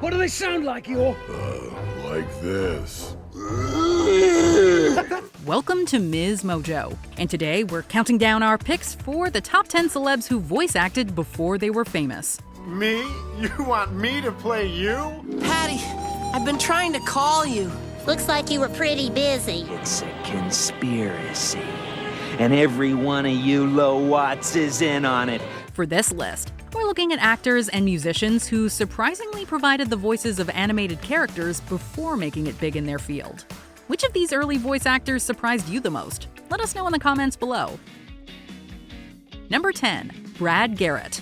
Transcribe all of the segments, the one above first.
What do they sound like, Eeyore? Like this. Welcome to MsMojo, and today we're counting down our picks for the top 10 celebs who voice acted before they were famous. Me? You want me to play you? Patty, I've been trying to call you. Looks like you were pretty busy. It's a conspiracy, and every one of you low-watts is in on it. For this list, we're looking at actors and musicians who surprisingly provided the voices of animated characters before making it big in their field. Which of these early voice actors surprised you the most? Let us know in the comments below. Number 10. Brad Garrett.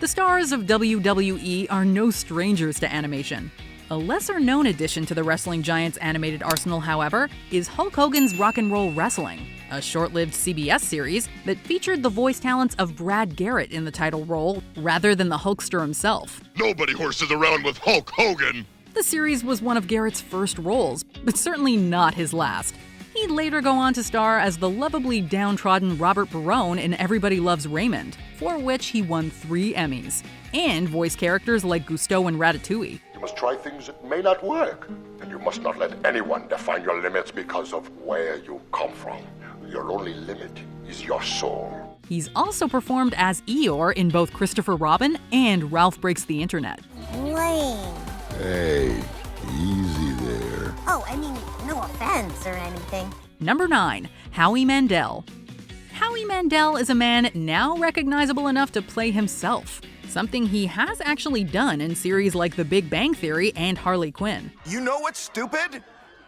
The stars of WWE are no strangers to animation. A lesser-known addition to the wrestling giant's animated arsenal, however, is Hulk Hogan's Rock 'n' Roll Wrestling, a short-lived CBS series that featured the voice talents of Brad Garrett in the title role rather than the Hulkster himself. Nobody horses around with Hulk Hogan! The series was one of Garrett's first roles, but certainly not his last. He'd later go on to star as the lovably downtrodden Robert Barone in Everybody Loves Raymond, for which he won 3 Emmys, and voice characters like Gusteau and Ratatouille. You must try things that may not work, and you must not let anyone define your limits because of where you come from. Your only limit is your soul. He's also performed as Eeyore in both Christopher Robin and Ralph Breaks the Internet. Lame. Hey, easy there. Oh, I mean, no offense or anything. Number 9. Howie Mandel. Howie Mandel is a man now recognizable enough to play himself, something he has actually done in series like The Big Bang Theory and Harley Quinn. You know what's stupid?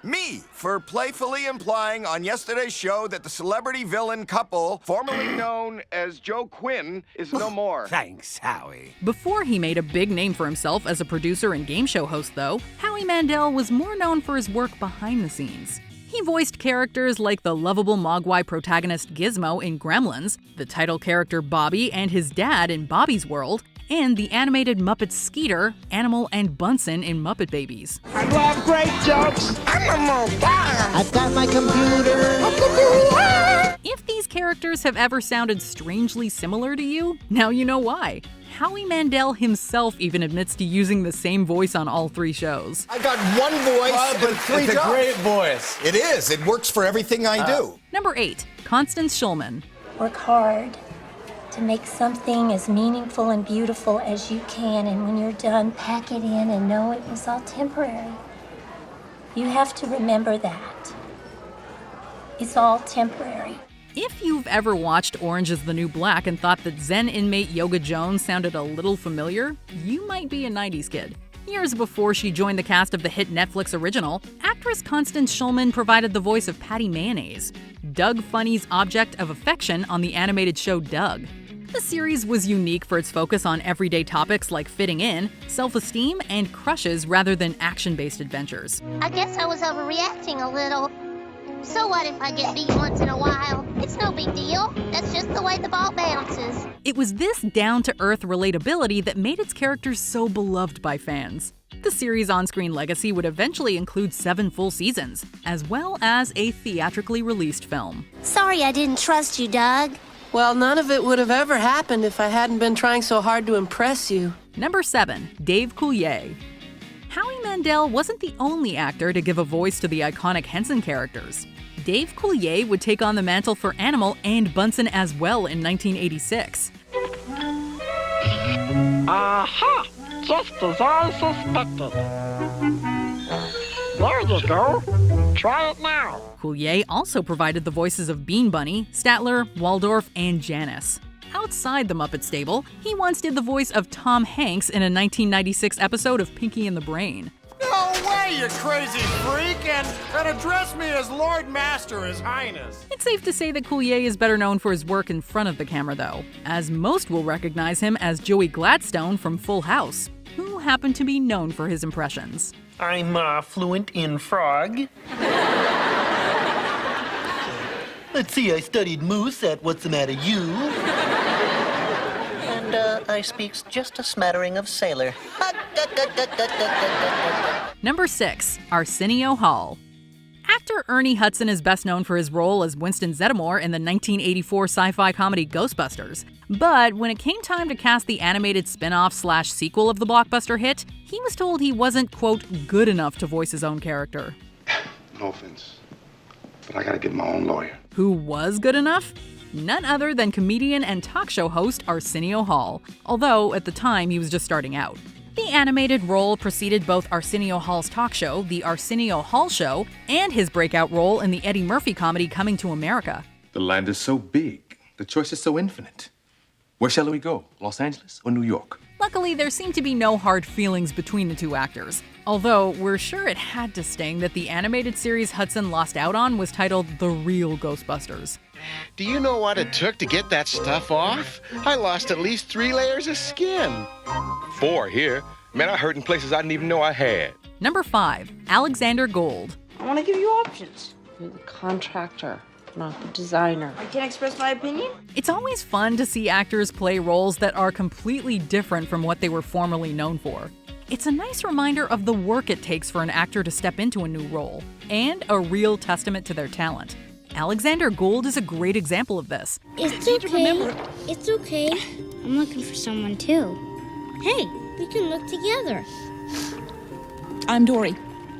Me, for playfully implying on yesterday's show that the celebrity villain couple, formerly known as Joe Quinn, is no more. Thanks, Howie. Before he made a big name for himself as a producer and game show host, though, Howie Mandel was more known for his work behind the scenes. He voiced characters like the lovable Mogwai protagonist Gizmo in Gremlins, the title character Bobby and his dad in Bobby's World, and the animated Muppet Skeeter, Animal, and Bunsen in Muppet Babies. I love great jokes. I've got my computer. If these characters have ever sounded strangely similar to you, now you know why. Howie Mandel himself even admits to using the same voice on all 3 shows. I got one voice but and 3 it's jobs. a great voice. It is. It works for everything I do. Number 8. Constance Schulman. Work hard to make something as meaningful and beautiful as you can, and when you're done, pack it in and know it was all temporary. You have to remember that. It's all temporary. If you've ever watched Orange is the New Black and thought that Zen inmate Yoga Jones sounded a little familiar, you might be a 90s kid. Years before she joined the cast of the hit Netflix original, actress Constance Schulman provided the voice of Patty Mayonnaise, Doug Funny's object of affection on the animated show Doug. The series was unique for its focus on everyday topics like fitting in, self-esteem, and crushes rather than action-based adventures. I guess I was overreacting a little. So what if I get beat once in a while? It's no big deal. That's just the way the ball bounces. It was this down-to-earth relatability that made its characters so beloved by fans. The series' on-screen legacy would eventually include 7 full seasons, as well as a theatrically released film. Sorry I didn't trust you, Doug. Well, none of it would have ever happened if I hadn't been trying so hard to impress you. Number 7. Dave Coulier. Howie Mandel wasn't the only actor to give a voice to the iconic Henson characters. Dave Coulier would take on the mantle for Animal and Bunsen as well in 1986. Aha! Just as I suspected. There you go. Try it now. Coulier also provided the voices of Bean Bunny, Statler, Waldorf, and Janice. Outside the Muppet stable, he once did the voice of Tom Hanks in a 1996 episode of Pinky and the Brain. No way, you crazy freak! And address me as Lord Master, His Highness. It's safe to say that Coulier is better known for his work in front of the camera, though, as most will recognize him as Joey Gladstone from Full House, who happened to be known for his impressions. I'm fluent in frog. Let's see, I studied Moose at What's the Matter You? And I speaks just a smattering of sailor. Number 6. Arsenio Hall. Actor Ernie Hudson is best known for his role as Winston Zeddemore in the 1984 sci-fi comedy Ghostbusters. But when it came time to cast the animated spin-off/sequel of the blockbuster hit, he was told he wasn't, quote, good enough to voice his own character. No offense, but I gotta get my own lawyer. Who was good enough? None other than comedian and talk show host Arsenio Hall, although at the time he was just starting out. The animated role preceded both Arsenio Hall's talk show, The Arsenio Hall Show, and his breakout role in the Eddie Murphy comedy Coming to America. The land is so big. The choice is so infinite. Where shall we go? Los Angeles or New York? Luckily, there seemed to be no hard feelings between the two actors. Although, we're sure it had to sting that the animated series Hudson lost out on was titled The Real Ghostbusters. Do you know what it took to get that stuff off? I lost at least 3 layers of skin. 4 here. Man, I hurt in places I didn't even know I had. Number 5, Alexander Gold. I want to give you options. You're the contractor, not the designer. I can't express my opinion? It's always fun to see actors play roles that are completely different from what they were formerly known for. It's a nice reminder of the work it takes for an actor to step into a new role, and a real testament to their talent. Alexander Gold is a great example of this. It's okay. It's okay. I'm looking for someone too. Hey, we can look together. I'm Dory.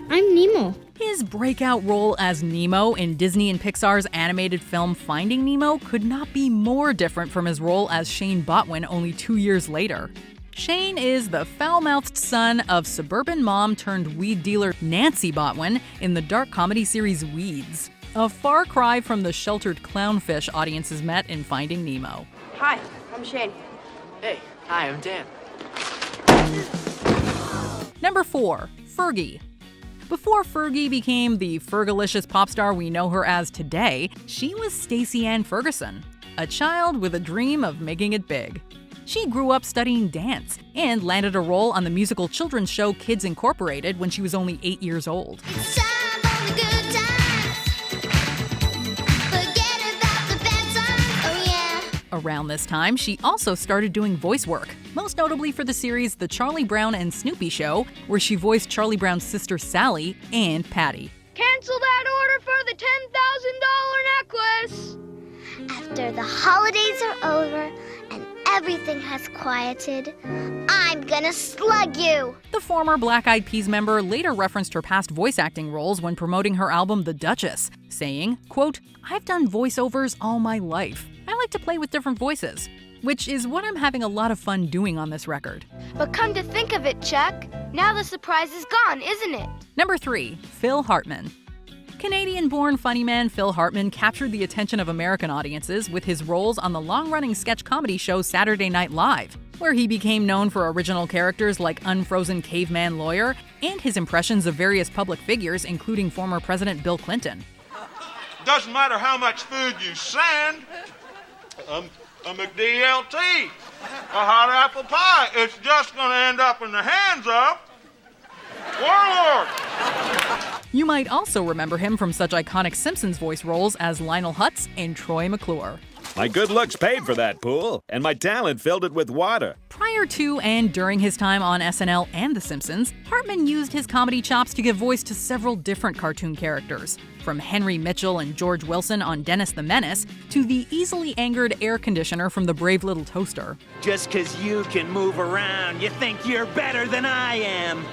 I'm Nemo. His breakout role as Nemo in Disney and Pixar's animated film Finding Nemo could not be more different from his role as Shane Botwin only 2 years later. Shane is the foul-mouthed son of suburban mom turned weed dealer Nancy Botwin in the dark comedy series Weeds. A far cry from the sheltered clownfish audiences met in Finding Nemo. Hi, I'm Shane. Hey, hi, I'm Dan. Number 4, Fergie. Before Fergie became the Fergalicious pop star we know her as today, she was Stacey Ann Ferguson, a child with a dream of making it big. She grew up studying dance and landed a role on the musical children's show Kids Incorporated when she was only 8 years old. Around this time, she also started doing voice work, most notably for the series The Charlie Brown and Snoopy Show, where she voiced Charlie Brown's sister Sally and Patty. Cancel that order for the $10,000 necklace! After the holidays are over and everything has quieted, I'm gonna slug you! The former Black Eyed Peas member later referenced her past voice acting roles when promoting her album The Duchess, saying, quote, "I've done voiceovers all my life. I like to play with different voices," which is what I'm having a lot of fun doing on this record. But come to think of it, Chuck, now the surprise is gone, isn't it? Number 3, Phil Hartman. Canadian-born funny man Phil Hartman captured the attention of American audiences with his roles on the long-running sketch comedy show Saturday Night Live, where he became known for original characters like Unfrozen Caveman Lawyer and his impressions of various public figures, including former President Bill Clinton. Doesn't matter how much food you send. A McDLT, a hot apple pie, it's just going to end up in the hands of Warlord. You might also remember him from such iconic Simpsons voice roles as Lionel Hutz and Troy McClure. My good looks paid for that pool, and my talent filled it with water. Prior to and during his time on SNL and The Simpsons, Hartman used his comedy chops to give voice to several different cartoon characters, from Henry Mitchell and George Wilson on Dennis the Menace to the easily angered air conditioner from The Brave Little Toaster. Just 'cause you can move around, you think you're better than I am.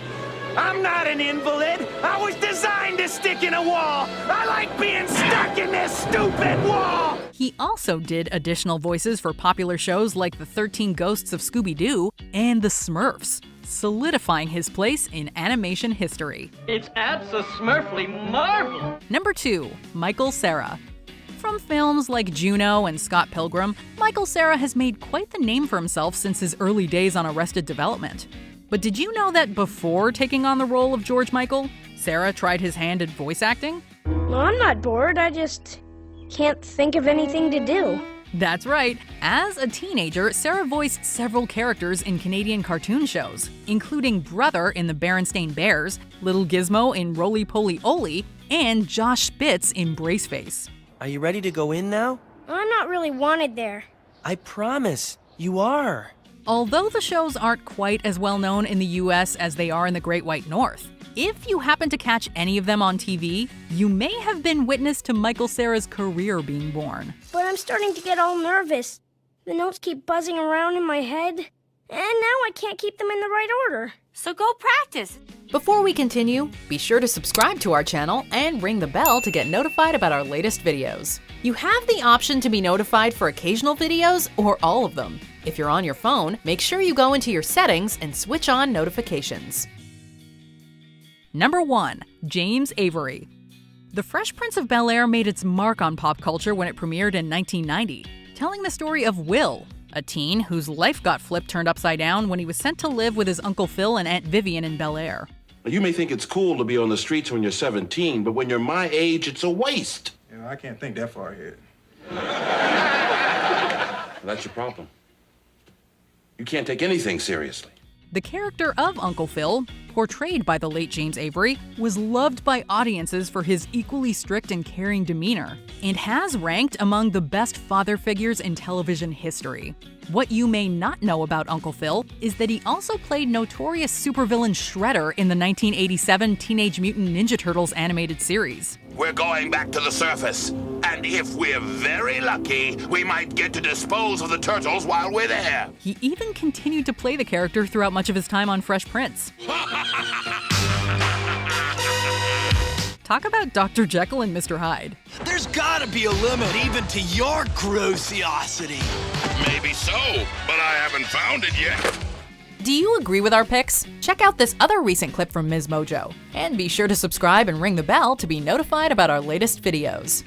I'm not an invalid. I was designed to stick in a wall. I like being stuck in this stupid wall. He also did additional voices for popular shows like The 13 Ghosts of Scooby-Doo and The Smurfs, solidifying his place in animation history. It's abso-smurfly marvelous. Number 2, Michael Cera. From films like Juno and Scott Pilgrim, Michael Cera has made quite the name for himself since his early days on Arrested Development. But did you know that before taking on the role of George Michael, Cera tried his hand at voice acting? Well, I'm not bored, I just can't think of anything to do. That's right. As a teenager, Cera voiced several characters in Canadian cartoon shows, including Brother in the Berenstain Bears, Little Gizmo in Roly Poly Oly, and Josh Spitz in Braceface. Are you ready to go in now? I'm not really wanted there. I promise, you are. Although the shows aren't quite as well known in the US as they are in the Great White North, If you happen to catch any of them on TV, you may have been witness to Michael Cera's career being born. But I'm starting to get all nervous. The notes keep buzzing around in my head, and now I can't keep them in the right order. So go practice. Before we continue, be sure to subscribe to our channel and ring the bell to get notified about our latest videos. You have the option to be notified for occasional videos or all of them. If you're on your phone, make sure you go into your settings and switch on notifications. Number 1. James Avery. The Fresh Prince of Bel-Air made its mark on pop culture when it premiered in 1990, telling the story of Will, a teen whose life got turned upside down when he was sent to live with his Uncle Phil and Aunt Vivian in Bel-Air. You may think it's cool to be on the streets when you're 17, but when you're my age, it's a waste. Yeah, I can't think that far ahead. That's your problem. You can't take anything seriously. The character of Uncle Phil, portrayed by the late James Avery, was loved by audiences for his equally strict and caring demeanor, and has ranked among the best father figures in television history. What you may not know about Uncle Phil is that he also played notorious supervillain Shredder in the 1987 Teenage Mutant Ninja Turtles animated series. We're going back to the surface, and if we're very lucky, we might get to dispose of the turtles while we're there. He even continued to play the character throughout much of his time on Fresh Prince. Talk about Dr. Jekyll and Mr. Hyde. There's gotta be a limit even to your grossiosity. Maybe so, but I haven't found it yet. Do you agree with our picks? Check out this other recent clip from MsMojo. And be sure to subscribe and ring the bell to be notified about our latest videos.